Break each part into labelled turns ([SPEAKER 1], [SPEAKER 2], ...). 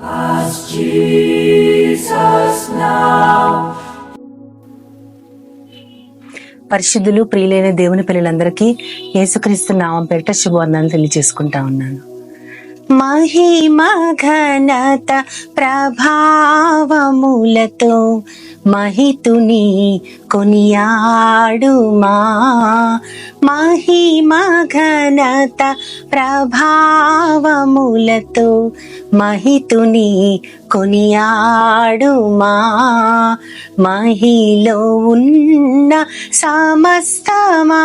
[SPEAKER 1] Ask Jesus now.
[SPEAKER 2] పరిశుద్ధులు ప్రియులైన దేవుని పిల్లలందరికీ యేసుక్రీస్తు నామం పేరిట శుభవందనాలు తెలియజేసుకుంటా ఉన్నాను. మహిమ ఘనత ప్రభావములతో మహితుని కొనియాడుమా. మహిమ ఘనత ప్రభావములతో మహితుని కొనియాడుమా. మహిలో ఉన్న సమస్తమా,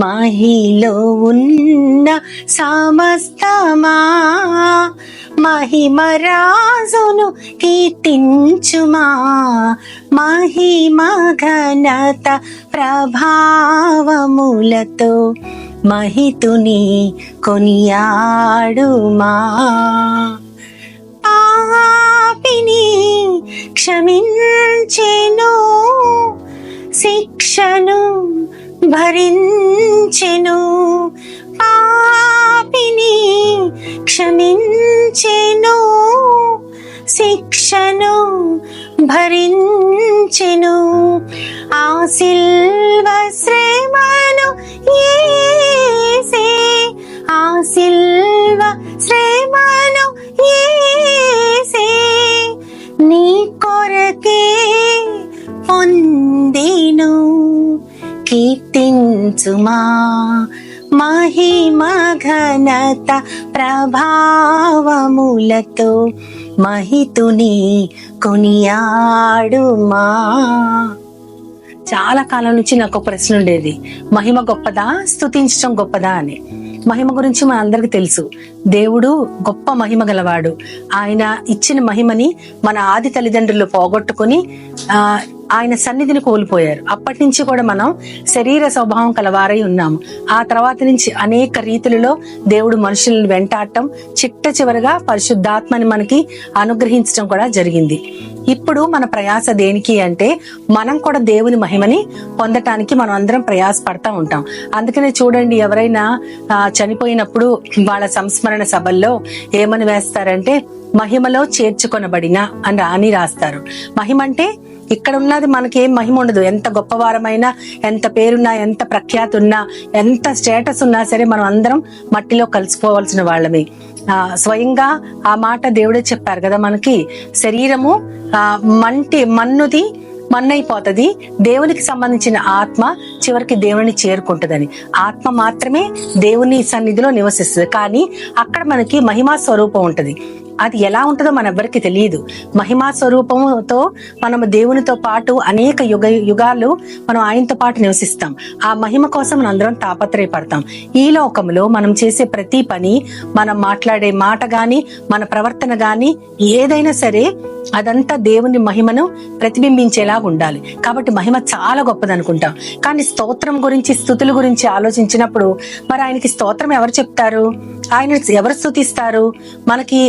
[SPEAKER 2] మహిలో ఉన్న సమస్తమా, మహిమ రాజును కీర్తించుమా. మహిమ ఘనత ప్రభావములతో మహితుని కొనియాడుమా. పాపిని క్షమించెను, శిక్షను భరించెను. పాపిని క్షమించెను, శిక్షను భరించెను. ఆ సిల్వ శ్రమను యేసే, ఆ సిల్వ శ్రమను యేసే నీ కొరకే పొందెను. కీర్తించుమా. మహిమ ఘనత ప్రభావములతో మహితుని కొనియాడుమా. చాలా కాలం నుంచి నాకు ప్రశ్న ఉండేది, మహిమ గొప్పదా, స్తుతించడం గొప్పదా అని. మహిమ గురించి మన అందరికి తెలుసు. దేవుడు గొప్ప మహిమ గలవాడు. ఆయన ఇచ్చిన మహిమని మన ఆది తల్లిదండ్రులు పోగొట్టుకుని ఆయన సన్నిధిని కోల్పోయారు. అప్పటి నుంచి కూడా మనం శరీర స్వభావం కలవారై ఉన్నాము. ఆ తర్వాత నుంచి అనేక రీతులలో దేవుడు మనుషులను వెంటాడటం, చిట్ట చివరగా పరిశుద్ధాత్మని మనకి అనుగ్రహించడం కూడా జరిగింది. ఇప్పుడు మన ప్రయాస దేనికి అంటే, మనం కూడా దేవుని మహిమని పొందటానికి మనం అందరం ప్రయాస పడతా ఉంటాం. అందుకనే చూడండి, ఎవరైనా చనిపోయినప్పుడు వాళ్ళ సంస్మరణ సభల్లో ఏమని వేస్తారంటే, మహిమలో చేర్చుకొనబడిన అని రాస్తారు. మహిమ అంటే ఇక్కడ ఉన్నది మనకేం మహిమ ఉండదు. ఎంత గొప్పవారమైనా, ఎంత పేరున్నా, ఎంత ప్రఖ్యాతి ఉన్నా, ఎంత స్టేటస్ ఉన్నా సరే మనం అందరం మట్టిలో కలిసిపోవాల్సిన వాళ్ళమే. స్వయంగా ఆ మాట దేవుడే చెప్పారు కదా మనకి, శరీరము మన్నుది మన్నైపోతుంది, దేవునికి సంబంధించిన ఆత్మ చివరికి దేవుని చేరుకుంటుందని. ఆత్మ మాత్రమే దేవుని సన్నిధిలో నివసిస్తుంది, కానీ అక్కడ మనకి మహిమా స్వరూపం ఉంటది. అది ఎలా ఉంటుందో మనెవ్వరికి తెలియదు. మహిమా స్వరూపంతో మనము దేవునితో పాటు అనేక యుగాలు మనం ఆయనతో పాటు నివసిస్తాం. ఆ మహిమ కోసం మనం అందరం తాపత్రయపడతాం. ఈ లోకంలో మనం చేసే ప్రతి పని, మనం మాట్లాడే మాట గాని, మన ప్రవర్తన గాని, ఏదైనా సరే అదంతా దేవుని మహిమను ప్రతిబింబించేలా ఉండాలి. కాబట్టి మహిమ చాలా గొప్పది అనుకుంటాం. కానీ స్తోత్రం గురించి, స్తుతుల గురించి ఆలోచించినప్పుడు మరి ఆయనకి స్తోత్రం ఎవరు చెప్తారు, ఆయన ఎవరు స్తుతిస్తారు? మనకి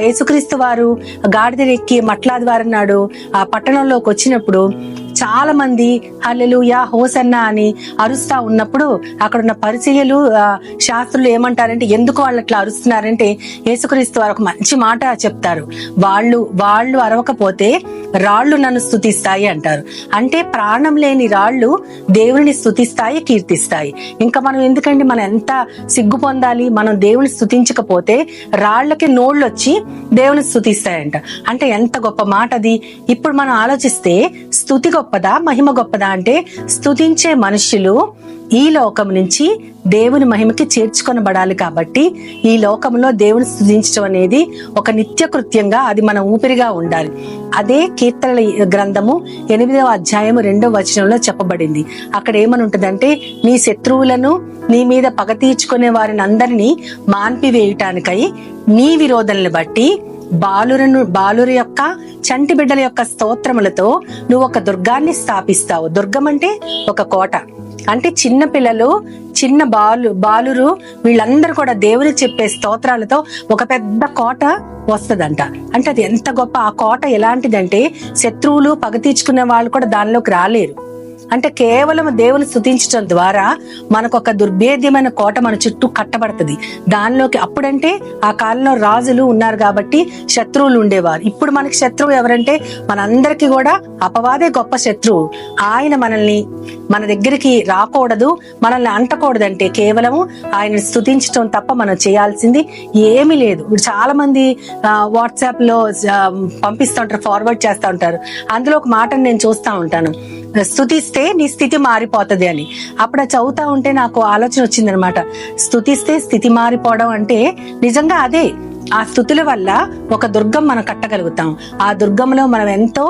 [SPEAKER 2] యేసుక్రీస్తు వారు గాడిదెక్కి మట్లాది వారు నాడు ఆ పట్టణంలోకి వచ్చినప్పుడు చాలా మంది హల్లెలూయా హోసన్నా అని అరుస్తా ఉన్నప్పుడు అక్కడ ఉన్న పరిచర్యలు శాస్త్రులు ఏమంటారంటే, ఎందుకు వాళ్ళు అట్లా అరుస్తున్నారంటే, యేసుక్రీస్తు వారు ఒక మంచి మాట చెప్తారు, వాళ్ళు అరవకపోతే రాళ్లు నన్ను స్తుతిస్తాయి అంటారు. అంటే ప్రాణం లేని రాళ్లు దేవుని స్తుతిస్తాయి, కీర్తిస్తాయి. ఇంకా మనం ఎందుకండి, మనం ఎంత సిగ్గు పొందాలి. మనం దేవుని స్తుతించకపోతే రాళ్లకి నోళ్ళు వచ్చి దేవుని స్తుతిస్తాయంట. అంటే ఎంత గొప్ప మాట అది. ఇప్పుడు మనం ఆలోచిస్తే స్తుతి గొప్పదా, మహిమ గొప్పదా అంటే, స్తుతించే మనుష్యులు ఈ లోకం నుంచి దేవుని మహిమకి చేర్చుకొనబడాలి. కాబట్టి ఈ లోకంలో దేవుని స్తుతించడం అనేది ఒక నిత్య కృత్యంగా, అది మన ఊపిరిగా ఉండాలి. అదే కీర్తనల గ్రంథము 8వ అధ్యాయము 2వ వచనంలో చెప్పబడింది. అక్కడ ఏమని ఉంటుందంటే, నీ శత్రువులను, నీ మీద పగ తీర్చుకునే వారిని అందరినీ మాన్పివేయటానికై నీ విరోధనలు బట్టి బాలుర యొక్క చంటి బిడ్డల యొక్క స్తోత్రములతో నువ్వు ఒక దుర్గాన్ని స్థాపిస్తావు. దుర్గం అంటే ఒక కోట. అంటే చిన్న పిల్లలు, చిన్న బాలురు వీళ్ళందరూ కూడా దేవుని చెప్పే స్తోత్రాలతో ఒక పెద్ద కోట వస్తదంట. అంటే అది ఎంత గొప్ప. ఆ కోట ఎలాంటిదంటే, శత్రువులు పగ తీర్చుకునే వాళ్ళు కూడా దానిలోకి రాలేరు. అంటే కేవలం దేవుని స్తుతించడం ద్వారా మనకు ఒక దుర్భేద్యమైన కోట మన చుట్టూ కట్టబడుతుంది. దానిలోకి అప్పుడంటే ఆ కాలంలో రాజులు ఉన్నారు కాబట్టి శత్రువులు ఉండేవారు. ఇప్పుడు మనకి శత్రువు ఎవరంటే మనందరికీ కూడా అపవాదే గొప్ప శత్రువు. ఆయన మనల్ని మన దగ్గరికి రాకూడదు, మనల్ని అంటకూడదంటే కేవలము ఆయన స్తుతించడం తప్ప మనం చేయాల్సింది ఏమీ లేదు. ఇప్పుడు చాలా మంది వాట్సాప్ లో పంపిస్తూ ఉంటారు, ఫార్వర్డ్ చేస్తూ ఉంటారు. అందులో ఒక మాటను నేను చూస్తూ ఉంటాను, స్తుతిస్తే నీ స్థితి మారిపోతుంది అని. అప్పుడు చదువుతా ఉంటే నాకు ఆలోచన వచ్చిందనమాట. స్తుతిస్తే స్థితి మారిపోవడం అంటే నిజంగా అదే. ఆ స్తుతుల వల్ల ఒక దుర్గం మనం కట్టగలుగుతాం. ఆ దుర్గంలో మనం ఎంతో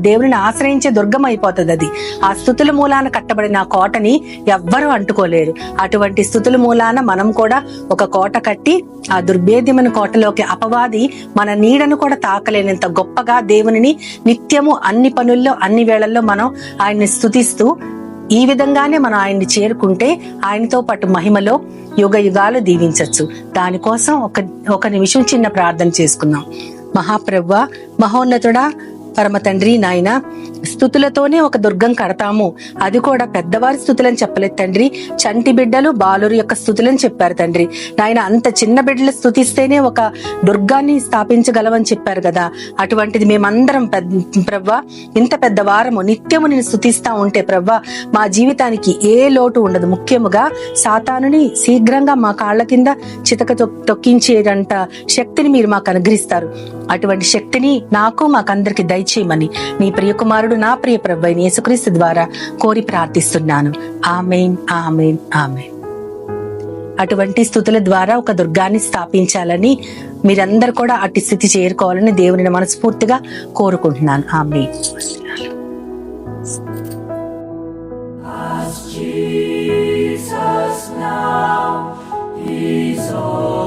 [SPEAKER 2] దేవుని ఆశ్రయించే దుర్గం అయిపోతుంది అది. ఆ స్తుతుల మూలాన కట్టబడిన ఆ కోటని ఎవ్వరూ అంటుకోలేరు. అటువంటి స్తుతుల మూలాన మనం కూడా ఒక కోట కట్టి ఆ దుర్భేద్యమైన కోటలోకి అపవాది మన నీడను కూడా తాకలేనంత గొప్పగా దేవునిని నిత్యము అన్ని పనుల్లో అన్ని వేళల్లో మనం ఆయన్ని స్తుతిస్తూ ఈ విధంగానే మనం ఆయన్ని చేరుకుంటే ఆయనతో పాటు మహిమలో యుగ యుగాలు దీవించవచ్చు. దానికోసం ఒక నిమిషం చిన్న ప్రార్థన చేసుకుందాం. మహాప్రభువా, మహోన్నతుడా, పరమ తండ్రి, నాయన, స్తుతులతోనే ఒక దుర్గం కడతాము. అది కూడా పెద్దవారి స్తుతులని చెప్పలేదు తండ్రి, చంటి బిడ్డలు బాలురు యొక్క స్తుతులని చెప్పారు తండ్రి. నాయన, అంత చిన్న బిడ్డలు స్తుతిస్తేనే ఒక దుర్గాన్ని స్థాపించగలవని చెప్పారు కదా. అటువంటిది మేమందరం ప్రవ్వా ఇంత పెద్ద వారము నిత్యము నేను స్తుతిస్తా ఉంటే ప్రవ్వా మా జీవితానికి ఏ లోటు ఉండదు. ముఖ్యముగా సాతానుని శీఘ్రంగా మా కాళ్ల కింద చితక తొక్కించేటంత శక్తిని మీరు మాకు అనుగ్రహిస్తారు. అటువంటి శక్తిని నాకు మాకందరికి దయచేయమని నీ ప్రియకుమారుడు నా ప్రియ ప్రభువైన యేసుక్రీస్తు ద్వారా కోరి ప్రార్థిస్తున్నాను. ఆమేన్, ఆమేన్, ఆమేన్. అటువంటి స్తుతుల ద్వారా ఒక దుర్గాన్ని స్థాపించాలని మీరందరూ కూడా అట్టి స్థితి చేరుకోవాలని దేవుని మనస్ఫూర్తిగా కోరుకుంటున్నాను. ఆమేన్.
[SPEAKER 1] Jesus now is all.